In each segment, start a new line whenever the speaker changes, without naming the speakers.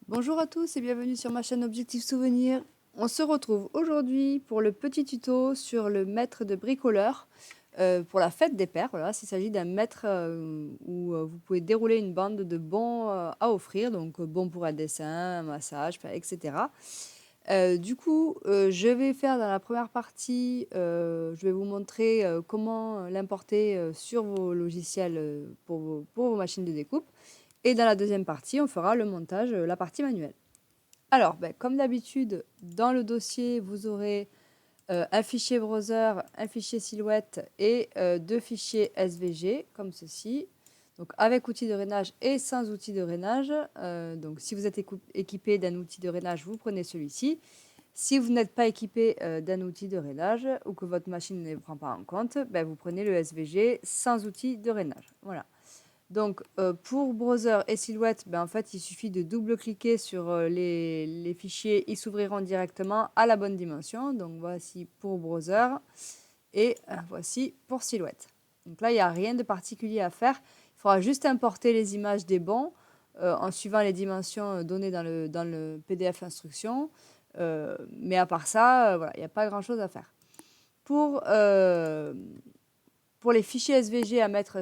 Bonjour à tous et bienvenue sur ma chaîne Objectif Souvenir. On se retrouve aujourd'hui pour le petit tuto sur le mètre de bricoleur pour la fête des pères. Voilà, il s'agit d'un mètre où vous pouvez dérouler une bande de bons à offrir, donc bons pour un dessin, un massage, etc. Je vais faire dans la première partie, je vais vous montrer comment l'importer sur vos logiciels pour vos machines de découpe. Et dans la deuxième partie, on fera le montage, la partie manuelle. Alors, comme d'habitude, dans le dossier, vous aurez un fichier browser, un fichier silhouette et deux fichiers SVG, comme ceci. Donc, avec outil de rainage et sans outil de rainage. Donc, si vous êtes équipé d'un outil de rainage, vous prenez celui-ci. Si vous n'êtes pas équipé d'un outil de rainage ou que votre machine ne le prend pas en compte, vous prenez le SVG sans outil de rainage. Voilà. Donc, pour browser et silhouette, en fait, il suffit de double-cliquer sur les fichiers. Ils s'ouvriront directement à la bonne dimension. Donc, voici pour browser et voici pour silhouette. Donc là, il n'y a rien de particulier à faire. Il faudra juste importer les images des bons en suivant les dimensions données dans le PDF instruction. Mais à part ça, voilà, il n'y a pas grand-chose à faire. Pour les fichiers SVG à mettre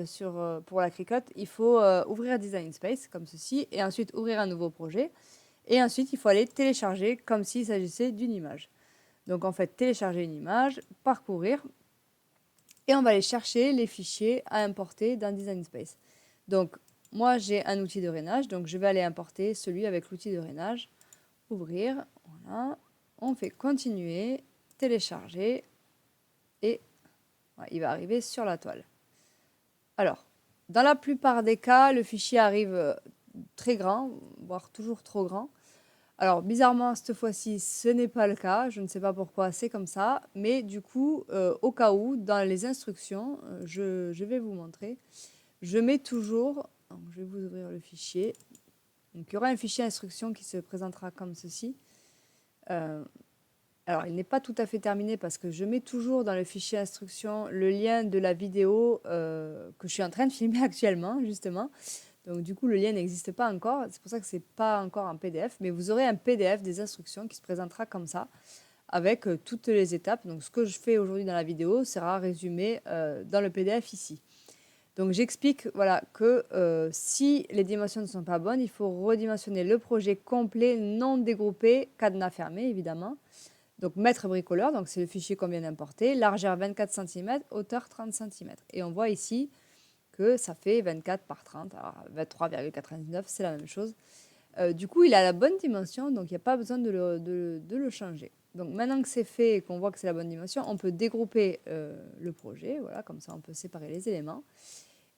pour la cricotte, il faut ouvrir Design Space comme ceci et ensuite ouvrir un nouveau projet. Et ensuite, il faut aller télécharger comme s'il s'agissait d'une image. Donc en fait, télécharger une image, parcourir et on va aller chercher les fichiers à importer dans Design Space. Donc moi, j'ai un outil de rainage, donc je vais aller importer celui avec l'outil de rainage. Ouvrir, voilà. On fait continuer, télécharger et voilà, il va arriver sur la toile. Alors, dans la plupart des cas, le fichier arrive très grand, voire toujours trop grand. Alors, bizarrement, cette fois-ci, ce n'est pas le cas. Je ne sais pas pourquoi c'est comme ça. Mais du coup, au cas où, dans les instructions, je vais vous montrer. Je mets toujours... Donc, je vais vous ouvrir le fichier. Donc, il y aura un fichier instruction qui se présentera comme ceci. Alors, il n'est pas tout à fait terminé parce que je mets toujours dans le fichier instruction le lien de la vidéo que je suis en train de filmer actuellement, justement. Donc, du coup, le lien n'existe pas encore. C'est pour ça que ce n'est pas encore un PDF. Mais vous aurez un PDF des instructions qui se présentera comme ça, avec toutes les étapes. Donc, ce que je fais aujourd'hui dans la vidéo sera résumé dans le PDF ici. Donc, j'explique voilà, que si les dimensions ne sont pas bonnes, il faut redimensionner le projet complet, non dégroupé, cadenas fermé, évidemment. Donc, mètre bricoleur, donc c'est le fichier qu'on vient d'importer, largeur 24 cm, hauteur 30 cm. Et on voit ici que ça fait 24 par 30, alors 23,99, c'est la même chose. Du coup, il a la bonne dimension, donc il n'y a pas besoin de le changer. Donc maintenant que c'est fait et qu'on voit que c'est la bonne dimension, on peut dégrouper le projet, voilà, comme ça on peut séparer les éléments.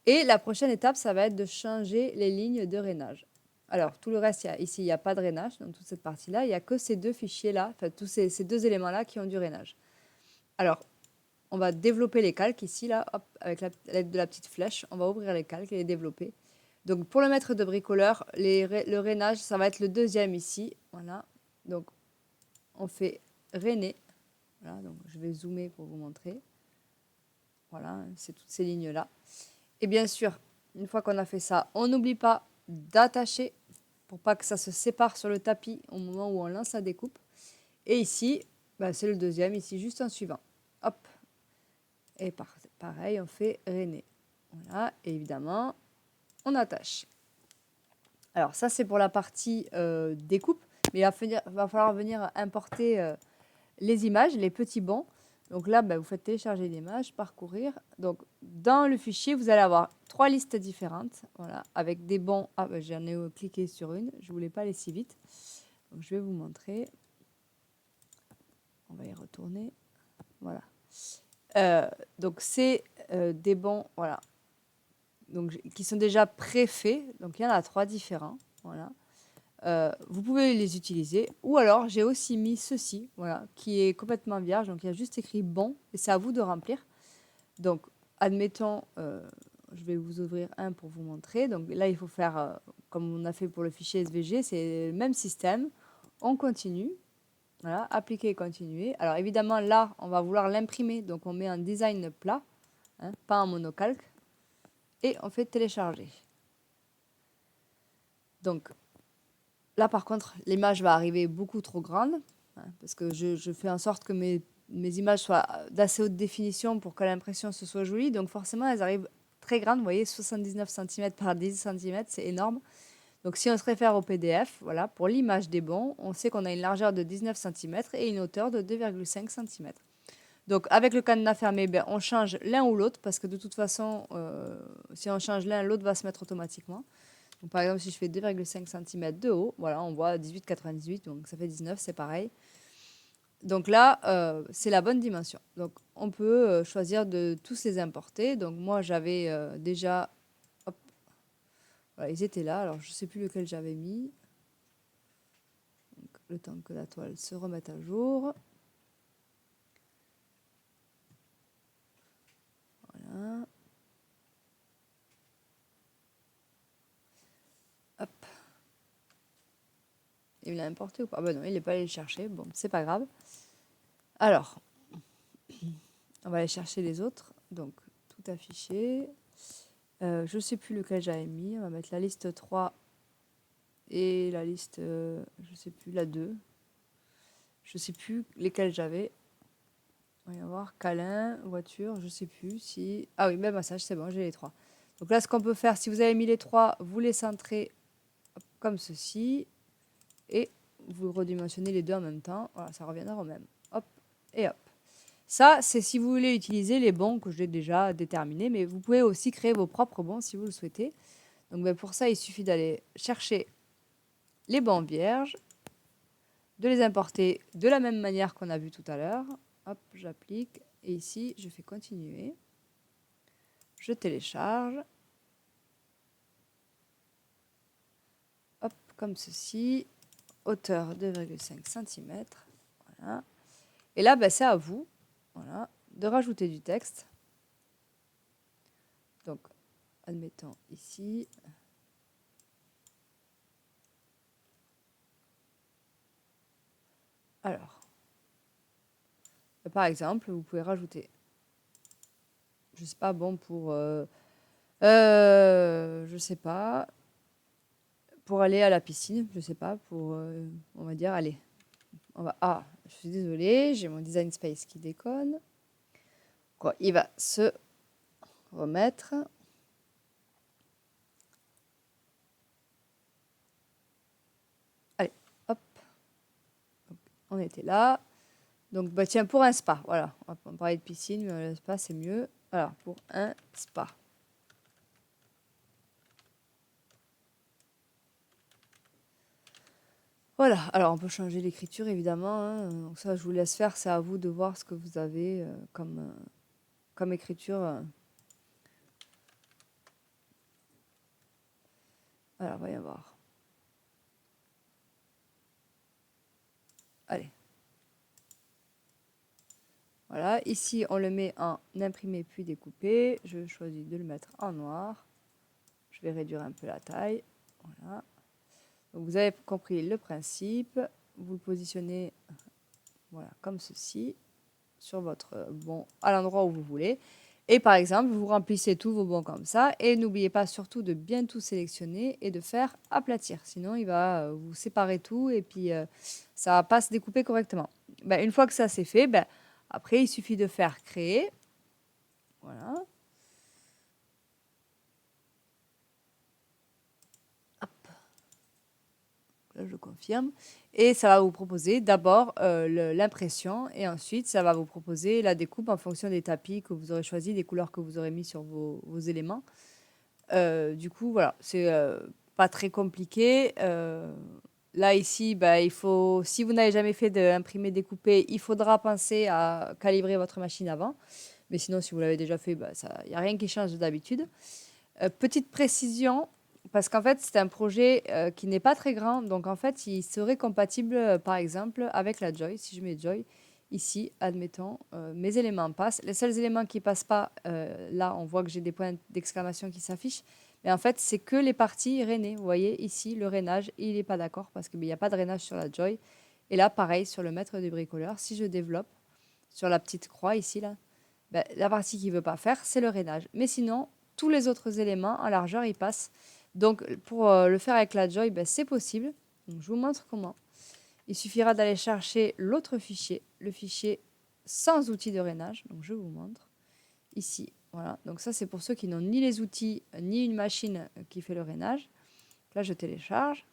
Et la prochaine étape, ça va être de changer les lignes de rainage. Alors, tout le reste, ici, il n'y a pas de rainage dans toute cette partie-là. Il n'y a que ces deux fichiers-là, enfin, tous ces deux éléments-là qui ont du rainage. Alors, on va développer les calques ici, là, hop, avec l'aide de la petite flèche. On va ouvrir les calques et les développer. Donc, pour le mètre de bricoleur, le rainage, ça va être le deuxième ici. Voilà. Donc, on fait rainer. Voilà, donc je vais zoomer pour vous montrer. Voilà, c'est toutes ces lignes-là. Et bien sûr, une fois qu'on a fait ça, on n'oublie pas d'attacher pour pas que ça se sépare sur le tapis au moment où on lance la découpe. Et ici, c'est le deuxième, ici juste un suivant. Hop. Et pareil, on fait rainer. Voilà, et évidemment, on attache. Alors ça, c'est pour la partie découpe, mais il va falloir venir importer les images, les petits bons. Donc là, vous faites télécharger l'image, parcourir. Donc dans le fichier, vous allez avoir 3 listes différentes, voilà, avec des bons. Ah, j'en ai cliqué sur une, je ne voulais pas aller si vite. Donc je vais vous montrer. On va y retourner. Voilà. Donc c'est des bons, voilà, donc, qui sont déjà préfaits. Donc il y en a 3 différents. Voilà. Vous pouvez les utiliser. Ou alors, j'ai aussi mis ceci, voilà, qui est complètement vierge. Donc, il y a juste écrit bon et c'est à vous de remplir. Donc, admettons, je vais vous ouvrir un pour vous montrer. Donc, là, il faut faire comme on a fait pour le fichier SVG, c'est le même système. On continue. Voilà, appliquer et continuer. Alors, évidemment, là, on va vouloir l'imprimer. Donc, on met un design plat, hein, pas un monocalque. Et on fait télécharger. Donc, Là, par contre, l'image va arriver beaucoup trop grande, hein, parce que je fais en sorte que mes images soient d'assez haute définition pour que l'impression se soit jolie. Donc forcément, elles arrivent très grandes. Vous voyez, 79 cm par 10 cm, c'est énorme. Donc si on se réfère au PDF, voilà, pour l'image des bons, on sait qu'on a une largeur de 19 cm et une hauteur de 2,5 cm. Donc avec le cadenas fermé, ben, on change l'un ou l'autre, parce que de toute façon, si on change l'un, l'autre va se mettre automatiquement. Donc, par exemple, si je fais 2,5 cm de haut, voilà, on voit 18,98, donc ça fait 19, c'est pareil. Donc là, c'est la bonne dimension. Donc on peut choisir de tous les importer. Donc moi, j'avais déjà... Hop, voilà, ils étaient là. Alors, je ne sais plus lequel j'avais mis. Donc, le temps que la toile se remette à jour. Voilà. Hop. Il l'a importé ou pas? Ah ben non, il n'est pas allé le chercher. Bon, c'est pas grave. Alors, on va aller chercher les autres. Donc, tout affiché. Je ne sais plus lequel j'avais mis. On va mettre la liste 3 et la liste, je ne sais plus, la 2. Je ne sais plus lesquels j'avais. On va y avoir câlin, voiture, je ne sais plus si... Ah oui, même massage, c'est bon, j'ai les 3. Donc là, ce qu'on peut faire, si vous avez mis les 3, vous les centrez comme ceci. Et vous redimensionnez les deux en même temps. Voilà, ça reviendra au même. Hop et hop. Ça, c'est si vous voulez utiliser les bons que j'ai déjà déterminés. Mais vous pouvez aussi créer vos propres bons si vous le souhaitez. Donc ben, pour ça, il suffit d'aller chercher les bons vierges, de les importer de la même manière qu'on a vu tout à l'heure. Hop, j'applique. Et ici, je fais continuer. Je télécharge. Hop, comme ceci. Hauteur 2,5 cm. Voilà. Et là, ben, c'est à vous, voilà, de rajouter du texte. Donc, admettons ici. Alors, par exemple, vous pouvez rajouter, je sais pas, bon, pour, je sais pas, pour aller à la piscine, je sais pas, pour, on va dire, allez, on va, ah, je suis désolée, j'ai mon design space qui déconne. Quoi, il va se remettre. Allez, hop, donc, on était là. Donc, bah, tiens, pour un spa, voilà, on va parler de piscine, mais le spa, c'est mieux. Alors, pour un spa. Voilà, alors on peut changer l'écriture, évidemment, hein. Donc ça, je vous laisse faire, c'est à vous de voir ce que vous avez comme écriture. Alors, voyons voir. Allez. Voilà, ici, on le met en imprimé puis découpé. Je choisis de le mettre en noir. Je vais réduire un peu la taille. Voilà. Donc, vous avez compris le principe. Vous le positionnez, voilà, comme ceci, sur votre bon, à l'endroit où vous voulez. Et par exemple, vous remplissez tous vos bons comme ça. Et n'oubliez pas surtout de bien tout sélectionner et de faire aplatir. Sinon, il va vous séparer tout et puis ça ne va pas se découper correctement. Ben, une fois que ça c'est fait, ben, après, il suffit de faire créer. Voilà. Hop. Là, je confirme. Et ça va vous proposer d'abord l'impression et ensuite, ça va vous proposer la découpe en fonction des tapis que vous aurez choisi, des couleurs que vous aurez mis sur vos éléments. Du coup, voilà, c'est pas très compliqué. Là, ici, bah, il faut, si vous n'avez jamais fait d'imprimer découper, il faudra penser à calibrer votre machine avant. Mais sinon, si vous l'avez déjà fait, bah, il n'y a rien qui change d'habitude. Petite précision, parce qu'en fait, c'est un projet qui n'est pas très grand. Donc, en fait, il serait compatible, par exemple, avec la Joy. Si je mets Joy, ici, admettons, mes éléments passent. Les seuls éléments qui ne passent pas, là, on voit que j'ai des points d'exclamation qui s'affichent. Mais en fait, c'est que les parties rainées. Vous voyez, ici, le rainage, il n'est pas d'accord parce qu'il n'y a pas de rainage sur la Joy. Et là, pareil, sur le maître du bricoleur, si je développe sur la petite croix ici, là, ben, la partie qu'il ne veut pas faire, c'est le rainage. Mais sinon, tous les autres éléments en largeur, ils passent. Donc, pour le faire avec la Joy, ben, c'est possible. Donc, je vous montre comment. Il suffira d'aller chercher l'autre fichier, le fichier sans outil de rainage. Donc, je vous montre ici. Voilà. Donc, ça, c'est pour ceux qui n'ont ni les outils, ni une machine qui fait le rainage. Là, je télécharge.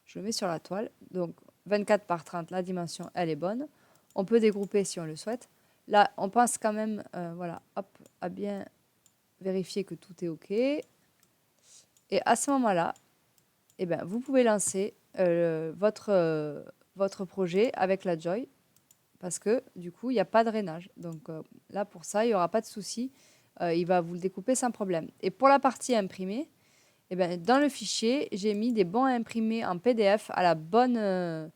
Je le mets sur la toile. Donc, 24 par 30, la dimension, elle est bonne. On peut dégrouper si on le souhaite. Là, on pense quand même voilà, hop, à bien vérifier que tout est OK. Et à ce moment-là, eh ben, vous pouvez lancer votre projet avec la Joy parce que du coup, il n'y a pas de drainage. Donc là, pour ça, il n'y aura pas de souci. Il va vous le découper sans problème. Et pour la partie imprimée, eh ben, dans le fichier, j'ai mis des bons à imprimer en PDF à la bonne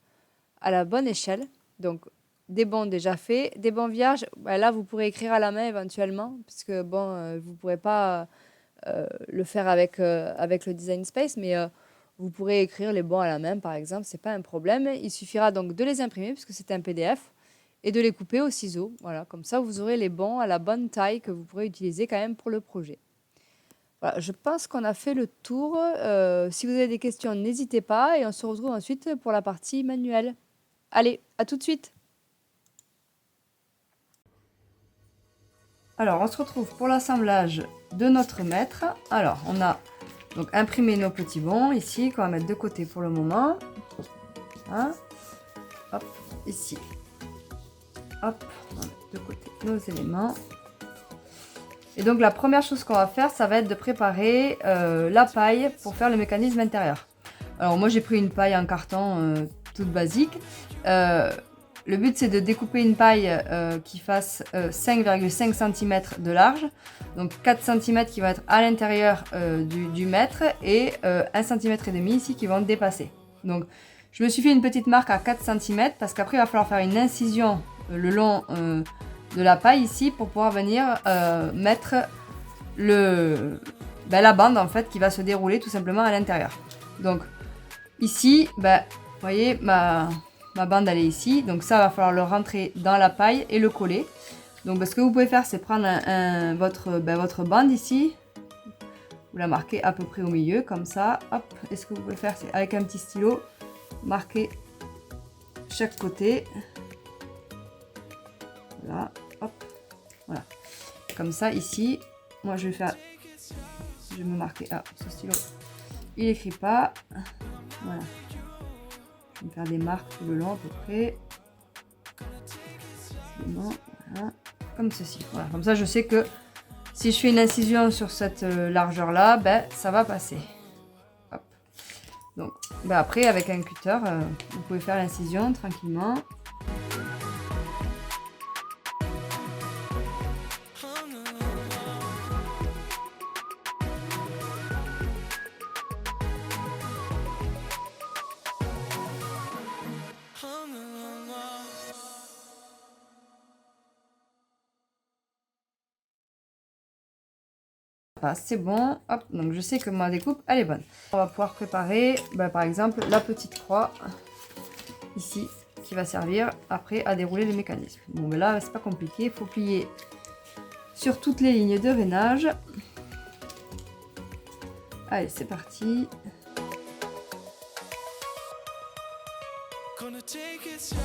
échelle. Donc, des bons déjà faits, des bons vierges. Ben là, vous pourrez écrire à la main éventuellement, puisque bon, vous ne pourrez pas le faire avec le Design Space, mais vous pourrez écrire les bons à la main, par exemple, c'est pas un problème. Il suffira donc de les imprimer, puisque c'est un PDF, et de les couper au ciseau. Voilà, comme ça, vous aurez les bons à la bonne taille que vous pourrez utiliser quand même pour le projet. Voilà, je pense qu'on a fait le tour. Si vous avez des questions, n'hésitez pas, et on se retrouve ensuite pour la partie manuelle. Allez, à tout de suite. Alors, on se retrouve pour l'assemblage de notre maître. Alors, on a donc imprimé nos petits bons ici, qu'on va mettre de côté pour le moment. Hein, hop, ici. Hop, on va mettre de côté nos éléments. Et donc, la première chose qu'on va faire, ça va être de préparer la paille pour faire le mécanisme intérieur. Alors, moi, j'ai pris une paille en carton toute basique. Le but, c'est de découper une paille qui fasse 5,5 cm de large. Donc 4 cm qui vont être à l'intérieur du mètre et 1,5 cm ici qui vont dépasser. Donc je me suis fait une petite marque à 4 cm parce qu'après, il va falloir faire une incision le long de la paille ici pour pouvoir venir mettre la bande en fait qui va se dérouler tout simplement à l'intérieur. Donc ici, vous voyez, ma bande elle est ici, donc ça va falloir le rentrer dans la paille et le coller. Donc ce que vous pouvez faire, c'est prendre votre bande ici, vous la marquez à peu près au milieu comme ça, hop. Et ce que vous pouvez faire, c'est avec un petit stylo marquer chaque côté, voilà, hop, voilà, comme ça ici. Moi je vais me marquer, ce stylo il écrit pas, voilà. Je vais me faire des marques tout le long à peu près. Voilà. Comme ceci. Voilà. Comme ça, je sais que si je fais une incision sur cette largeur-là, ça va passer. Hop. Donc, après, avec un cutter, vous pouvez faire l'incision tranquillement. C'est bon, hop, donc je sais que ma découpe elle est bonne. On va pouvoir préparer par exemple la petite croix ici qui va servir après à dérouler le mécanisme. Bon là c'est pas compliqué, il faut plier sur toutes les lignes de rainage. Allez, c'est parti. Gonna take it slow.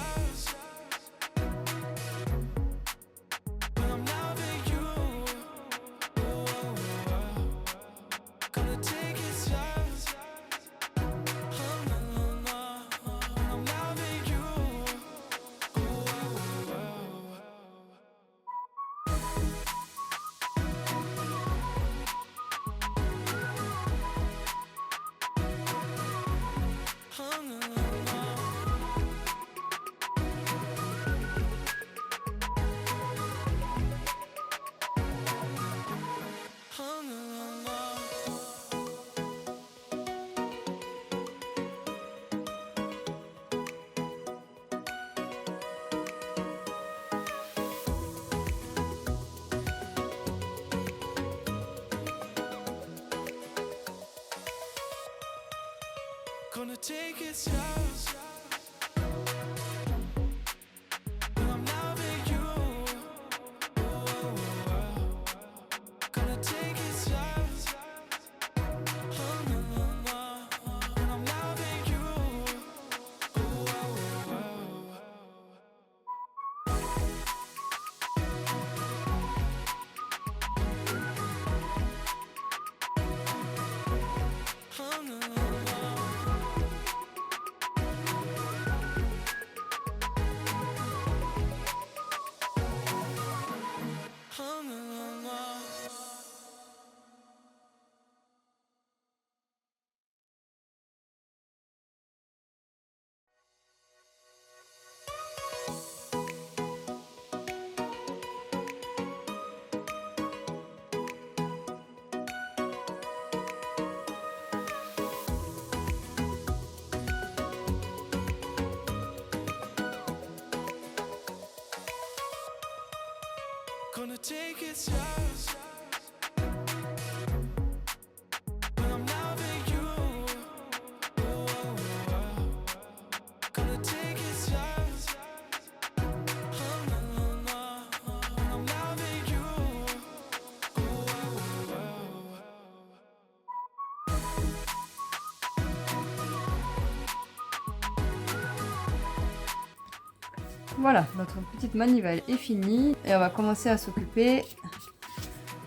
Voilà, notre petite manivelle est finie et on va commencer à s'occuper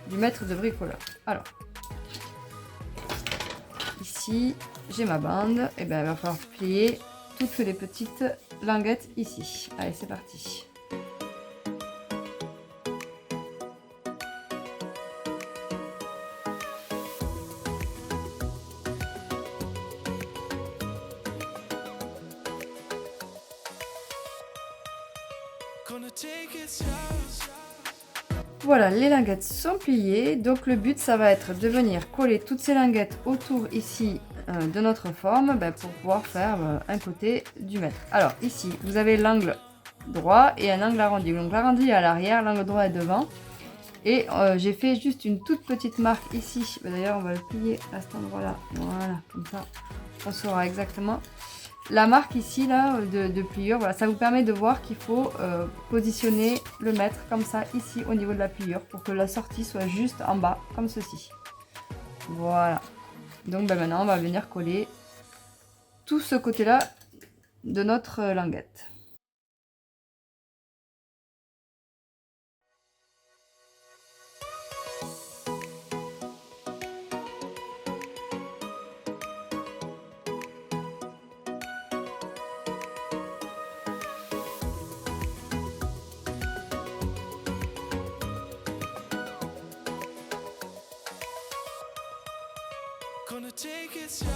du maître de bricoleur. Alors, ici, j'ai ma bande. Et bien, il va falloir plier toutes les petites languettes ici. Allez, c'est parti. Voilà, les languettes sont pliées, donc le but ça va être de venir coller toutes ces languettes autour ici de notre forme pour pouvoir faire un côté du maître. Alors ici, vous avez l'angle droit et un angle arrondi. Donc l'arrondi est à l'arrière, l'angle droit est devant. Et j'ai fait juste une toute petite marque ici. D'ailleurs, on va le plier à cet endroit-là. Voilà, comme ça, on saura exactement. La marque ici là de pliure, voilà, ça vous permet de voir qu'il faut positionner le maître comme ça ici au niveau de la pliure pour que la sortie soit juste en bas comme ceci. Voilà. Donc maintenant on va venir coller tout ce côté là de notre languette. Gonna take it slow.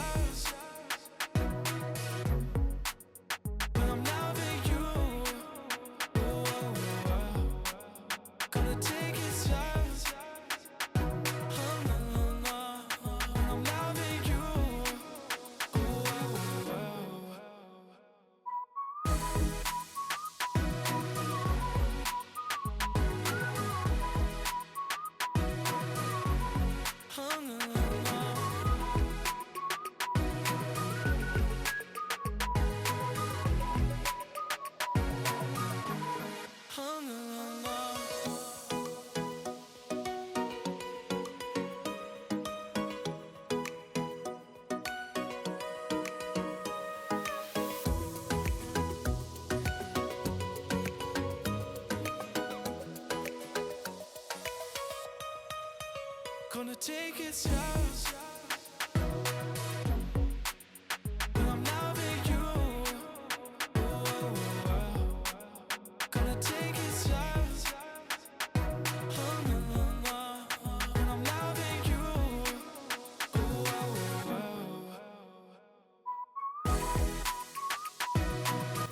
Gonna take it slow.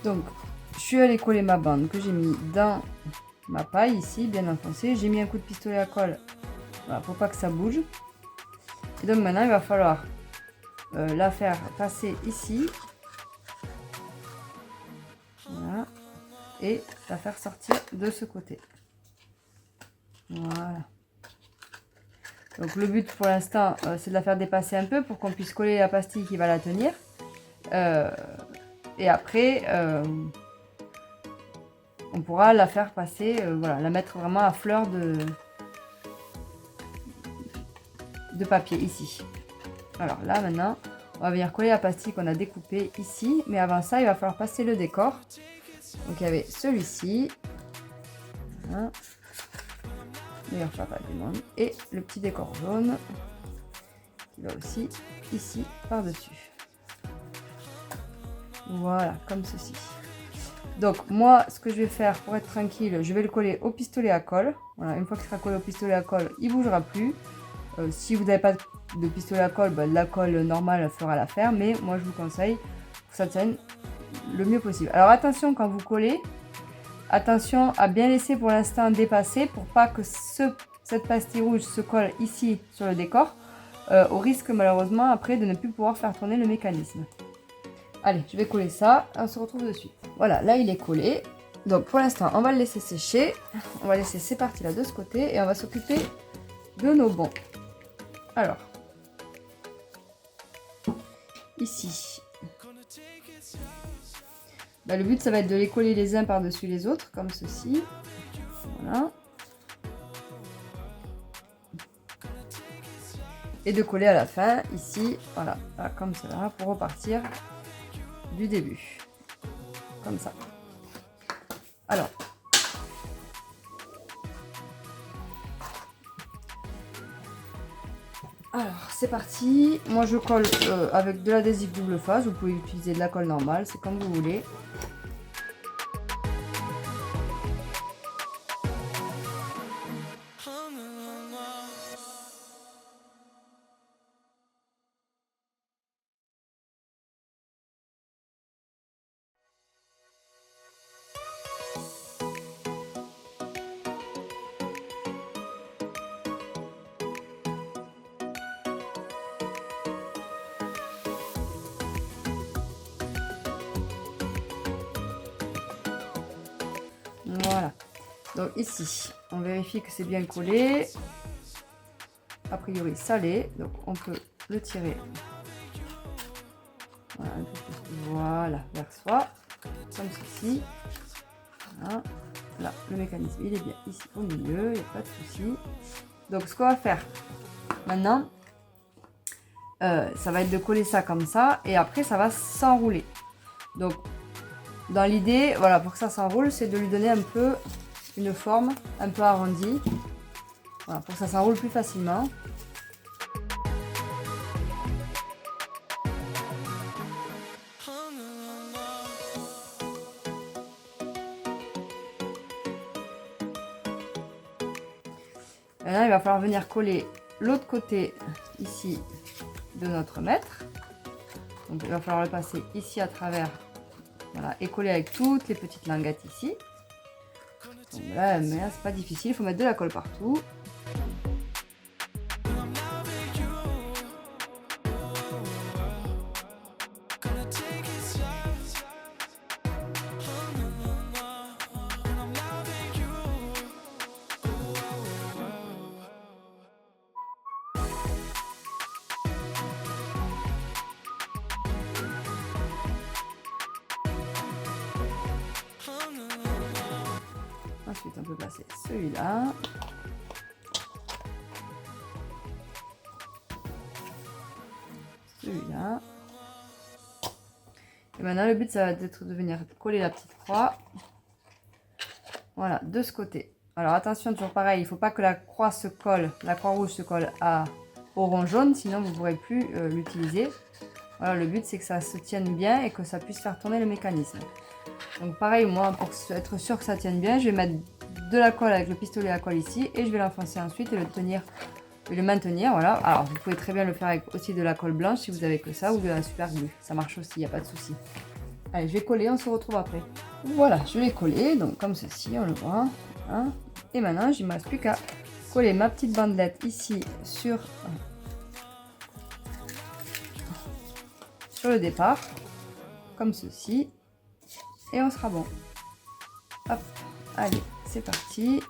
Donc, je suis allée coller ma bande que j'ai mis dans ma paille ici, bien enfoncée. J'ai mis un coup de pistolet à colle, voilà, pour pas que ça bouge. Et donc maintenant, il va falloir la faire passer ici. Voilà. Et la faire sortir de ce côté. Voilà. Donc le but pour l'instant, c'est de la faire dépasser un peu pour qu'on puisse coller la pastille qui va la tenir. Et après, on pourra la faire passer, voilà, la mettre vraiment à fleur de papier ici. Alors là maintenant, on va venir coller la pastille qu'on a découpée ici. Mais avant ça, il va falloir passer le décor. Donc il y avait celui-ci. Voilà. Meilleur papa du monde. Et le petit décor jaune qui va aussi ici par-dessus. Voilà, comme ceci. Donc moi, ce que je vais faire pour être tranquille, je vais le coller au pistolet à colle. Voilà, une fois qu'il sera collé au pistolet à colle, il ne bougera plus. Si vous n'avez pas de pistolet à colle, la colle normale fera l'affaire. Mais moi, je vous conseille que ça tienne le mieux possible. Alors attention quand vous collez. Attention à bien laisser pour l'instant dépasser pour pas que cette pastille rouge se colle ici sur le décor, au risque malheureusement après de ne plus pouvoir faire tourner le mécanisme. Allez, je vais coller ça, on se retrouve de suite. Voilà, là il est collé. Donc pour l'instant, on va le laisser sécher. On va laisser ces parties-là de ce côté et on va s'occuper de nos bons. Alors, ici, bah, le but ça va être de les coller les uns par-dessus les autres, comme ceci. Voilà. Et de coller à la fin, ici, voilà, comme cela, pour repartir du début. Comme ça. Alors, c'est parti. Moi, je colle avec de l'adhésif double face. Vous pouvez utiliser de la colle normale, c'est comme vous voulez. Voilà. Donc ici, on vérifie que c'est bien collé. A priori, ça l'est. Donc on peut le tirer. Voilà, un peu plus. Voilà, vers soi. Comme ceci. Voilà. Là, le mécanisme, il est bien ici au milieu. Il n'y a pas de souci. Donc ce qu'on va faire maintenant, ça va être de coller ça comme ça. Et après, ça va s'enrouler. Donc, dans l'idée, voilà, pour que ça s'enroule, c'est de lui donner un peu une forme un peu arrondie. Voilà, pour que ça s'enroule plus facilement. Maintenant, il va falloir venir coller l'autre côté ici de notre mètre. Donc, il va falloir le passer ici à travers. Voilà, et coller avec toutes les petites languettes ici. Donc là, mais là c'est pas difficile, il faut mettre de la colle partout. Ensuite, on peut passer celui-là. Celui-là. Et maintenant, le but, ça va être de venir coller la petite croix. Voilà, de ce côté. Alors, attention, toujours pareil, il ne faut pas que la croix se colle, la croix rouge se colle au rond jaune, sinon vous ne pourrez plus l'utiliser. Voilà, le but, c'est que ça se tienne bien et que ça puisse faire tourner le mécanisme. Donc pareil, moi, pour être sûr que ça tienne bien, je vais mettre de la colle avec le pistolet à colle ici et je vais l'enfoncer ensuite et le maintenir, voilà. Alors, vous pouvez très bien le faire avec aussi de la colle blanche si vous avez que ça ou de la super glue. Ça marche aussi, il n'y a pas de souci. Allez, je vais coller, on se retrouve après. Voilà, je l'ai collé, donc comme ceci, on le voit. Hein. Et maintenant, il ne me reste plus qu'à coller ma petite bandelette ici sur le départ, comme ceci. Et on sera bon. Hop, allez, c'est parti.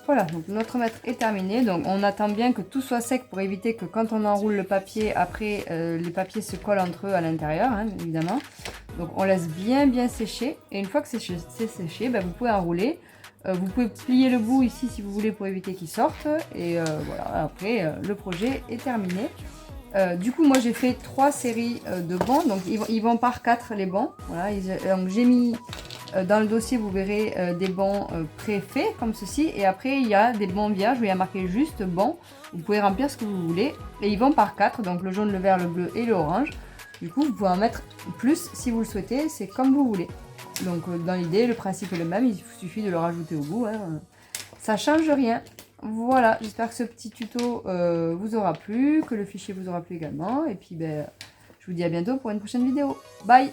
Voilà, donc notre mètre est terminé. Donc on attend bien que tout soit sec pour éviter que quand on enroule le papier, après les papiers se collent entre eux à l'intérieur, hein, évidemment. Donc on laisse bien sécher. Et une fois que c'est séché, ben, vous pouvez enrouler. Vous pouvez plier le bout ici si vous voulez pour éviter qu'il sorte. Et voilà, après le projet est terminé. Du coup, moi j'ai fait 3 séries de bons. Donc ils vont par 4 les bons. Voilà, donc j'ai mis... dans le dossier, vous verrez des bons préfaits comme ceci. Et après, il y a des bons vierges où il y a marqué juste bon. Vous pouvez remplir ce que vous voulez. Et ils vont par 4, donc le jaune, le vert, le bleu et l'orange. Du coup, vous pouvez en mettre plus si vous le souhaitez, c'est comme vous voulez. Donc dans l'idée, le principe est le même, il suffit de le rajouter au bout. Hein. Ça change rien. Voilà, j'espère que ce petit tuto vous aura plu, que le fichier vous aura plu également. Et puis, ben, je vous dis à bientôt pour une prochaine vidéo. Bye!